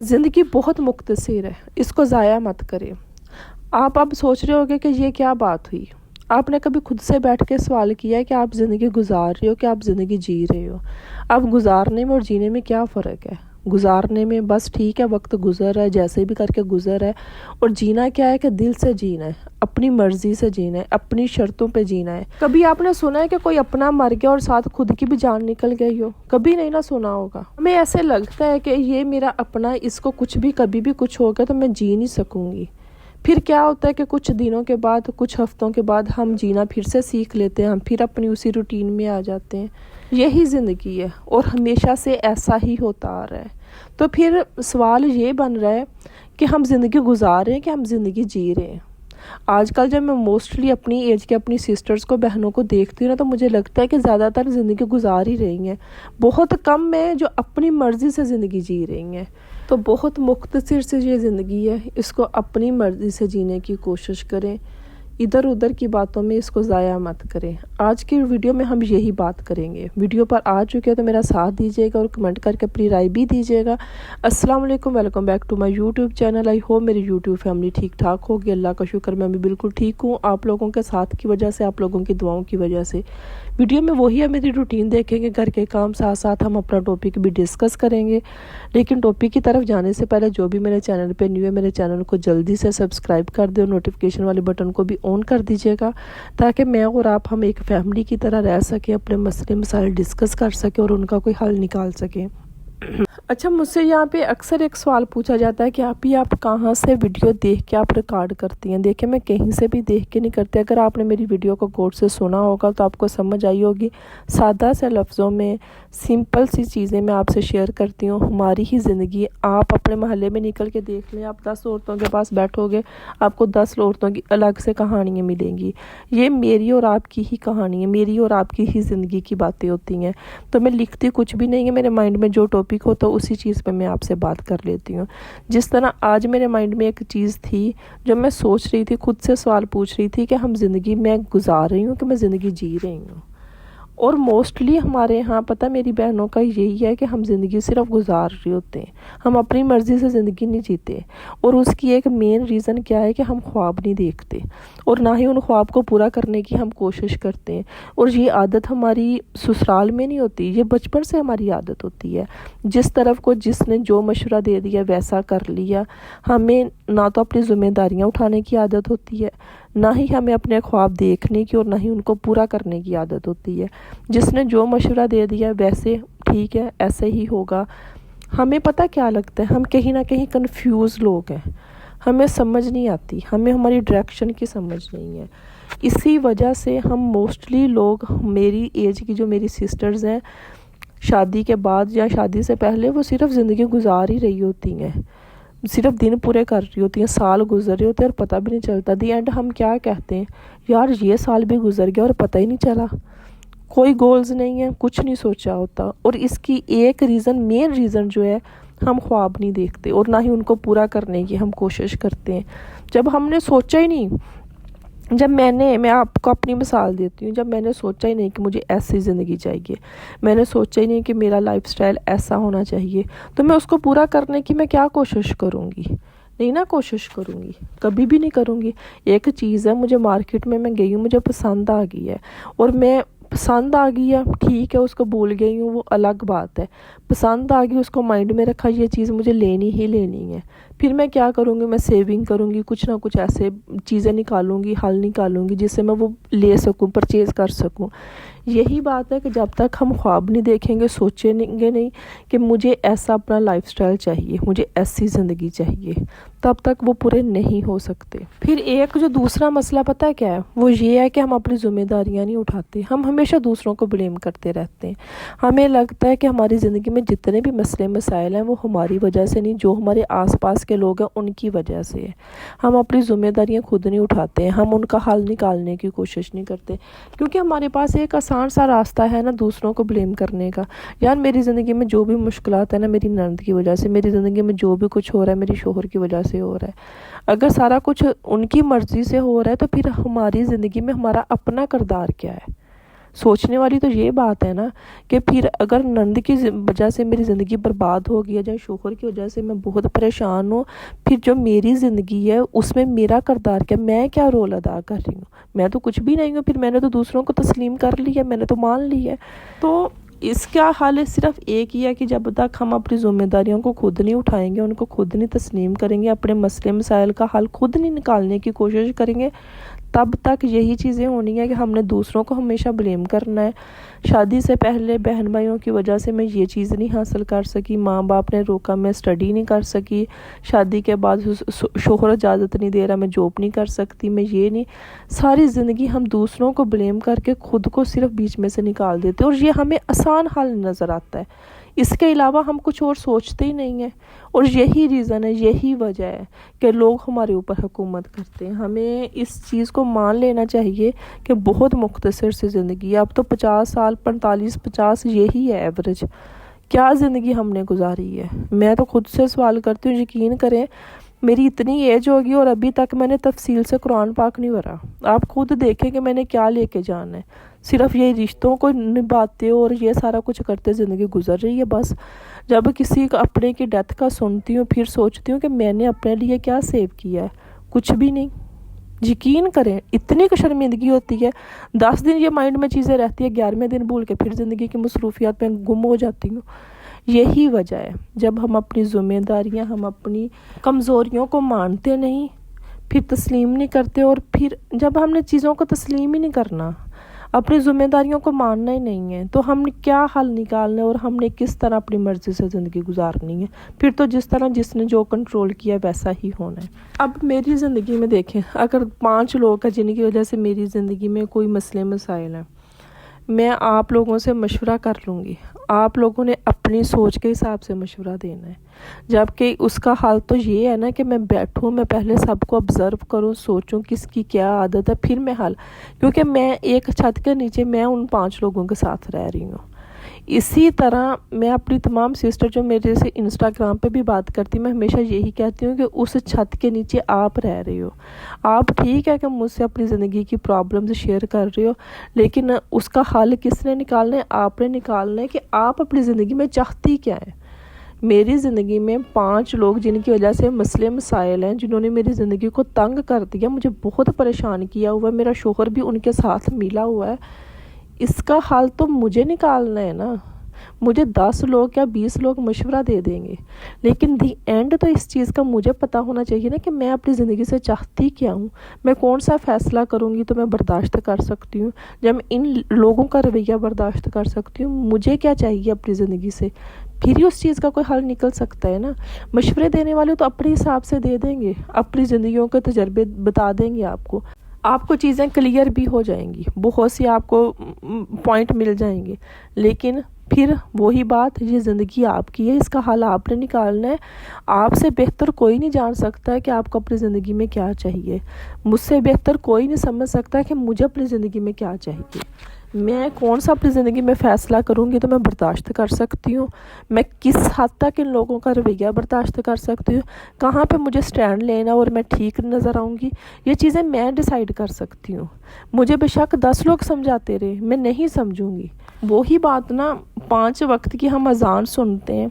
ज़िंदगी बहुत मुख्तसर है, इसको ज़ाया मत करें। आप अब सोच रहे होंगे कि ये क्या बात हुई। आपने कभी खुद से बैठ के सवाल किया है कि आप ज़िंदगी गुजार रहे हो कि आप ज़िंदगी जी रहे हो। अब गुजारने में और जीने में क्या फ़र्क है। गुजारने में बस ठीक है, वक्त गुजर है, जैसे भी करके गुजर है। और जीना क्या है कि दिल से जीना है, अपनी मर्ज़ी से जीना है, अपनी शर्तों पे जीना है। कभी आपने सुना है कि कोई अपना मर गया और साथ खुद की भी जान निकल गई हो? कभी नहीं ना सुना होगा। हमें ऐसे लगता है कि ये मेरा अपना, इसको कुछ भी कभी भी कुछ हो गया तो मैं जी नहीं सकूँगी। फिर क्या होता है कि कुछ दिनों के बाद, कुछ हफ्तों के बाद हम जीना फिर से सीख लेते हैं, हम फिर अपनी उसी रूटीन में आ जाते हैं। यही ज़िंदगी है और हमेशा से ऐसा ही होता आ रहा है। तो फिर सवाल ये बन रहा है कि हम ज़िंदगी गुजार रहे हैं कि हम ज़िंदगी जी रहे हैं। आजकल जब मैं मोस्टली अपनी एज के अपनी सिस्टर्स को, बहनों को देखती हूँ ना, तो मुझे लगता है कि ज़्यादातर ज़िंदगी गुजार ही रही हैं। बहुत कम है जो अपनी मर्ज़ी से ज़िंदगी जी रही हैं। तो बहुत मुख्तसर से ये ज़िंदगी है, इसको अपनी मर्ज़ी से जीने की कोशिश करें। इधर उधर की बातों में इसको ज़ाया मत करें। आज की वीडियो में हम यही बात करेंगे। वीडियो पर आ चुके हो तो मेरा साथ दीजिएगा और कमेंट करके अपनी राय भी दीजिएगा। अस्सलाम वालेकुम, welcome back to my YouTube channel. I hope मेरी यूट्यूब फैमिली ठीक ठाक होगी। अल्लाह का शुक्र, मैं भी बिल्कुल ठीक हूँ। आप लोगों के साथ की वजह से, आप लोगों की दुआओं की वजह से। वीडियो में वही है मेरी रूटीन देखेंगे, घर के काम, साथ साथ हम अपना टॉपिक भी डिस्कस करेंगे। लेकिन टॉपिक की तरफ जाने से पहले जो भी मेरे चैनल पे न्यू है, मेरे चैनल को जल्दी से सब्सक्राइब कर दे और नोटिफिकेशन वाले बटन को भी ऑन कर दीजिएगा, ताकि मैं और आप हम एक फैमिली की तरह रह सकें, अपने मसले मसाइल डिस्कस कर सकें और उनका कोई हल निकाल सकें। अच्छा, मुझसे यहाँ पे अक्सर एक सवाल पूछा जाता है कि आप कहाँ से वीडियो देख के आप रिकॉर्ड करती हैं। देखिए, मैं कहीं से भी देख के नहीं करती। अगर आपने मेरी वीडियो को गौर से सुना होगा तो आपको समझ आई होगी। सादा से लफ्ज़ों में सिंपल सी चीज़ें मैं आपसे शेयर करती हूँ। हमारी ही ज़िंदगी, आप अपने मोहल्ले में निकल के देख लें, आप 10 औरतों के पास बैठोगे, आपको 10 औरतों की अलग से कहानियाँ मिलेंगी। ये मेरी और आपकी ही कहानी है, मेरी और आपकी ही ज़िंदगी की बातें होती हैं। तो मैं लिखती कुछ भी नहीं है, मेरे माइंड में जो टॉपिक हो तो उसी चीज़ पे मैं आपसे बात कर लेती हूँ। जिस तरह आज मेरे माइंड में एक चीज़ थी, जो मैं सोच रही थी, खुद से सवाल पूछ रही थी कि हम ज़िंदगी में गुजार रही हूँ कि मैं ज़िंदगी जी रही हूँ। और मोस्टली हमारे यहाँ, पता, मेरी बहनों का यही है कि हम ज़िंदगी सिर्फ गुजार रहे होते हैं, हम अपनी मर्ज़ी से ज़िंदगी नहीं जीते। और उसकी एक मेन रीज़न क्या है कि हम ख्वाब नहीं देखते और ना ही उन ख्वाब को पूरा करने की हम कोशिश करते हैं। और ये आदत हमारी ससुराल में नहीं होती, ये बचपन से हमारी आदत होती है। जिस तरफ को जिसने जो मशवरा दे दिया वैसा कर लिया। हमें ना तो अपनी ज़िम्मेदारियाँ उठाने की आदत होती है, ना ही हमें अपने ख्वाब देखने की और ना ही उनको पूरा करने की आदत होती है। जिसने जो मशवरा दे दिया वैसे ठीक है, ऐसे ही होगा। हमें पता क्या लगता है, हम कहीं ना कहीं कंफ्यूज लोग हैं, हमें समझ नहीं आती, हमें हमारी डायरेक्शन की समझ नहीं है। इसी वजह से हम मोस्टली लोग, मेरी एज की जो मेरी सिस्टर्स हैं, शादी के बाद या शादी से पहले वो सिर्फ ज़िंदगी गुजार ही रही होती हैं, सिर्फ दिन पूरे कर रही होती हैं, साल गुजर रहे होते हैं और पता भी नहीं चलता। दी एंड हम क्या कहते हैं, यार ये साल भी गुजर गया और पता ही नहीं चला। कोई गोल्स नहीं है, कुछ नहीं सोचा होता। और इसकी एक रीज़न, मेन रीज़न जो है, हम ख्वाब नहीं देखते और ना ही उनको पूरा करने की हम कोशिश करते हैं। जब हमने सोचा ही नहीं, जब मैं आपको अपनी मिसाल देती हूँ, जब मैंने सोचा ही नहीं कि मुझे ऐसी ज़िंदगी चाहिए, मैंने सोचा ही नहीं कि मेरा लाइफस्टाइल ऐसा होना चाहिए, तो मैं उसको पूरा करने की मैं क्या कोशिश करूँगी? नहीं ना कोशिश करूँगी, कभी भी नहीं करूँगी। एक चीज़ है, मुझे मार्केट में मैं गई हूँ, मुझे पसंद आ गई है और मैं, पसंद आ गई है ठीक है, उसको भूल गई हूँ वो अलग बात है। पसंद आ गई, उसको माइंड में रखा, ये चीज़ मुझे लेनी ही लेनी है। फिर मैं क्या करूँगी, मैं सेविंग करूँगी, कुछ ना कुछ ऐसे चीज़ें निकालूंगी, हल निकालूंगी जिससे मैं वो ले सकूँ, परचेज़ कर सकूँ। यही बात है कि जब तक हम ख्वाब नहीं देखेंगे, सोचेंगे नहीं कि मुझे ऐसा अपना लाइफस्टाइल चाहिए, मुझे ऐसी ज़िंदगी चाहिए, तब तक वो पूरे नहीं हो सकते। फिर एक जो दूसरा मसला पता है क्या है, वो ये है कि हम अपनी ज़िम्मेदारियाँ नहीं उठाते, हम हमेशा दूसरों को ब्लेम करते रहते हैं। हमें लगता है कि हमारी ज़िंदगी में जितने भी मसले मसाइल हैं वो हमारी वजह से नहीं, जो हमारे आसपास के लोग हैं उनकी वजह से है। हम अपनी ज़िम्मेदारियाँ खुद नहीं उठाते हैं, हम उनका हल निकालने की कोशिश नहीं करते, क्योंकि हमारे पास एक आसान सा रास्ता है ना दूसरों को ब्लेम करने का। यार, मेरी ज़िंदगी में जो भी मुश्किलात है ना, मेरी ननद की वजह से, मेरी ज़िंदगी में जो भी कुछ हो रहा है मेरी शोहर की वजह से हो रहा है। अगर सारा कुछ उनकी मर्ज़ी से हो रहा है तो फिर हमारी ज़िंदगी में हमारा अपना किरदार क्या है? سوچنے والی تو یہ بات ہے نا کہ پھر اگر نند کی وجہ سے میری زندگی برباد ہو گئی ہے یا شوہر کی وجہ سے میں بہت پریشان ہوں، پھر جو میری زندگی ہے اس میں میرا کردار کیا، میں کیا رول ادا کر رہی ہوں؟ میں تو کچھ بھی نہیں ہوں، پھر میں نے تو دوسروں کو تسلیم کر لی ہے، میں نے تو مان لی ہے۔ تو اس کا حل صرف ایک ہی ہے کہ جب تک ہم اپنی ذمہ داریوں کو خود نہیں اٹھائیں گے، ان کو خود نہیں تسلیم کریں گے، اپنے مسئلے مسائل کا حل خود نہیں نکالنے کی کوشش کریں گے، تب تک یہی چیزیں ہونی ہیں کہ ہم نے دوسروں کو ہمیشہ بلیم کرنا ہے۔ شادی سے پہلے بہن بھائیوں کی وجہ سے میں یہ چیز نہیں حاصل کر سکی، ماں باپ نے روکا، میں اسٹڈی نہیں کر سکی، شادی کے بعد شوہر اجازت نہیں دے رہا، میں جاب نہیں کر سکتی، میں یہ نہیں، ساری زندگی ہم دوسروں کو بلیم کر کے خود کو صرف بیچ میں سے نکال دیتے، اور یہ ہمیں آسان حل نظر آتا ہے۔ اس کے علاوہ ہم کچھ اور سوچتے ہی نہیں ہیں، اور یہی ریزن ہے، یہی وجہ ہے کہ لوگ ہمارے اوپر حکومت کرتے ہیں۔ ہمیں اس چیز کو مان لینا چاہیے کہ بہت مختصر سی زندگی ہے، اب تو 50 سال 45-50 یہی ہے ایوریج۔ کیا زندگی ہم نے گزاری ہے؟ میں تو خود سے سوال کرتی ہوں، یقین کریں میری اتنی ایج ہوگی اور ابھی تک میں نے تفصیل سے قرآن پاک نہیں پڑھا۔ آپ خود دیکھیں کہ میں نے کیا لے کے جانا ہے، صرف یہ رشتوں کو نبھاتے ہو اور یہ سارا کچھ کرتے زندگی گزر رہی ہے بس۔ جب کسی اپنے کی ڈیتھ کا سنتی ہوں پھر سوچتی ہوں کہ میں نے اپنے لیے کیا سیو کیا ہے، کچھ بھی نہیں۔ یقین کریں اتنی شرمندگی ہوتی ہے، 10 دن یہ مائنڈ میں چیزیں رہتی ہے، 11ویں دن بھول کے پھر زندگی کی مصروفیات میں گم ہو جاتی ہوں۔ یہی وجہ ہے، جب ہم اپنی ذمہ داریاں، ہم اپنی کمزوریوں کو مانتے نہیں، پھر تسلیم نہیں کرتے، اور پھر جب ہم نے چیزوں کو تسلیم ہی نہیں کرنا، اپنی ذمہ داریوں کو ماننا ہی نہیں ہے، تو ہم نے کیا حل نکالنا ہے اور ہم نے کس طرح اپنی مرضی سے زندگی گزارنی ہے؟ پھر تو جس طرح جس نے جو کنٹرول کیا ویسا ہی ہونا ہے۔ اب میری زندگی میں دیکھیں، اگر 5 لوگ ہیں جن کی وجہ سے میری زندگی میں کوئی مسئلے مسائل ہیں، میں آپ لوگوں سے مشورہ کر لوں گی، آپ لوگوں نے اپنی سوچ کے حساب سے مشورہ دینا ہے، جبکہ اس کا حل تو یہ ہے نا کہ میں بیٹھوں، میں پہلے سب کو آبزرو کروں، سوچوں کس کی کیا عادت ہے، پھر میں حل، کیونکہ میں ایک چھت کے نیچے میں ان 5 لوگوں کے ساتھ رہ رہی ہوں۔ اسی طرح میں اپنی تمام سسٹر جو میرے سے انسٹاگرام پہ بھی بات کرتی، میں ہمیشہ یہی کہتی ہوں کہ اس چھت کے نیچے آپ رہ رہے ہو، آپ ٹھیک ہے کہ مجھ سے اپنی زندگی کی پرابلمز شیئر کر رہے ہو، لیکن اس کا حل کس نے نکالنا ہے؟ آپ نے نکالنا ہے کہ آپ اپنی زندگی میں چاہتی کیا ہے۔ میری زندگی میں 5 لوگ جن کی وجہ سے مسئلے مسائل ہیں، جنہوں نے میری زندگی کو تنگ کر دیا، مجھے بہت پریشان کیا ہوا ہے، میرا شوہر بھی ان کے ساتھ ملا ہوا ہے، اس کا حل تو مجھے نکالنا ہے نا۔ مجھے 10 لوگ یا 20 لوگ مشورہ دے دیں گے، لیکن دی اینڈ تو اس چیز کا مجھے پتہ ہونا چاہیے نا کہ میں اپنی زندگی سے چاہتی کیا ہوں، میں کون سا فیصلہ کروں گی تو میں برداشت کر سکتی ہوں، جب میں ان لوگوں کا رویہ برداشت کر سکتی ہوں، مجھے کیا چاہیے اپنی زندگی سے، پھر ہی اس چیز کا کوئی حل نکل سکتا ہے نا۔ مشورے دینے والے تو اپنے حساب سے دے دیں گے، اپنی زندگیوں کے تجربے بتا دیں گے، آپ کو چیزیں کلیئر بھی ہو جائیں گی، بہت سی آپ کو پوائنٹ مل جائیں گے، لیکن پھر وہی بات، یہ زندگی آپ کی ہے، اس کا حل آپ نے نکالنا ہے۔ آپ سے بہتر کوئی نہیں جان سکتا ہے کہ آپ کو اپنی زندگی میں کیا چاہیے، مجھ سے بہتر کوئی نہیں سمجھ سکتا کہ مجھے اپنی زندگی میں کیا چاہیے۔ میں کون سا اپنی زندگی میں فیصلہ کروں گی تو میں برداشت کر سکتی ہوں، میں کس حد تک ان لوگوں کا رویہ برداشت کر سکتی ہوں، کہاں پہ مجھے سٹینڈ لینا اور میں ٹھیک نظر آؤں گی، یہ چیزیں میں ڈیسائیڈ کر سکتی ہوں۔ مجھے بے شک 10 لوگ سمجھاتے رہے، میں نہیں سمجھوں گی۔ وہی بات نا، 5 وقت کی ہم اذان سنتے ہیں،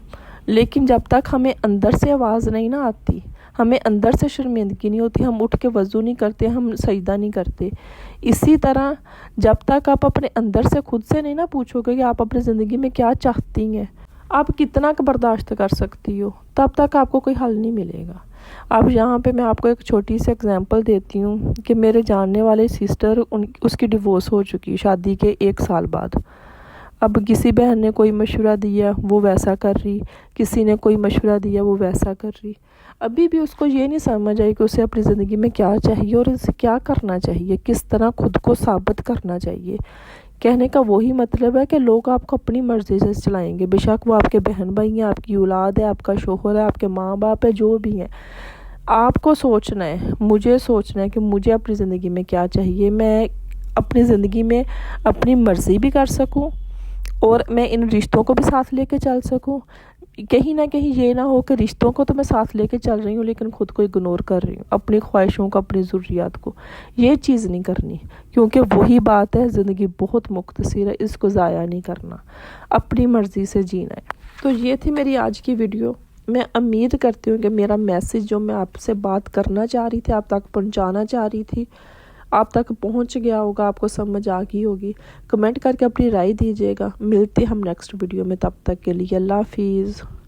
لیکن جب تک ہمیں اندر سے آواز نہیں نہ آتی، ہمیں اندر سے شرمندگی نہیں ہوتی، ہم اٹھ کے وضو نہیں کرتے، ہم سجدہ نہیں کرتے۔ اسی طرح جب تک آپ اپنے اندر سے خود سے نہیں نہ پوچھو گے کہ آپ اپنی زندگی میں کیا چاہتی ہیں، آپ کتنا برداشت کر سکتی ہو، تب تک آپ کو کوئی حل نہیں ملے گا۔ اب یہاں پہ میں آپ کو ایک چھوٹی سی اگزامپل دیتی ہوں کہ میرے جاننے والے سسٹر، اس کی ڈیورس ہو چکی شادی کے 1 سال بعد۔ اب کسی بہن نے کوئی مشورہ دیا وہ ویسا کر رہی، کسی نے کوئی مشورہ دیا وہ ویسا کر رہی، ابھی بھی اس کو یہ نہیں سمجھ آئی کہ اسے اپنی زندگی میں کیا چاہیے اور اسے کیا کرنا چاہیے، کس طرح خود کو ثابت کرنا چاہیے۔ کہنے کا وہی مطلب ہے کہ لوگ آپ کو اپنی مرضی سے چلائیں گے، بے شک وہ آپ کے بہن بھائی ہیں، آپ کی اولاد ہے، آپ کا شوہر ہے، آپ کے ماں باپ ہے، جو بھی ہیں۔ آپ کو سوچنا ہے، مجھے سوچنا ہے کہ مجھے اپنی زندگی میں کیا چاہیے، میں اپنی زندگی میں اپنی مرضی بھی کر سکوں اور میں ان رشتوں کو بھی ساتھ لے کے چل سکوں۔ کہیں نہ کہیں یہ نہ ہو کہ رشتوں کو تو میں ساتھ لے کے چل رہی ہوں لیکن خود کو اگنور کر رہی ہوں، اپنی خواہشوں کو، اپنی ضروریات کو. یہ چیز نہیں کرنی، کیونکہ وہی بات ہے، زندگی بہت مختصر ہے، اس کو ضائع نہیں کرنا، اپنی مرضی سے جینا ہے. تو یہ تھی میری آج کی ویڈیو. میں امید کرتی ہوں کہ میرا میسیج جو میں آپ سے بات کرنا چاہ رہی تھی، آپ تک پہنچانا چاہ رہی تھی، آپ تک پہنچ گیا ہوگا، آپ کو سمجھ آ گئی ہوگی. کمنٹ کر کے اپنی رائے دیجیے گا. ملتے ہم نیکسٹ ویڈیو میں، تب تک کے لیے اللہ حافظ.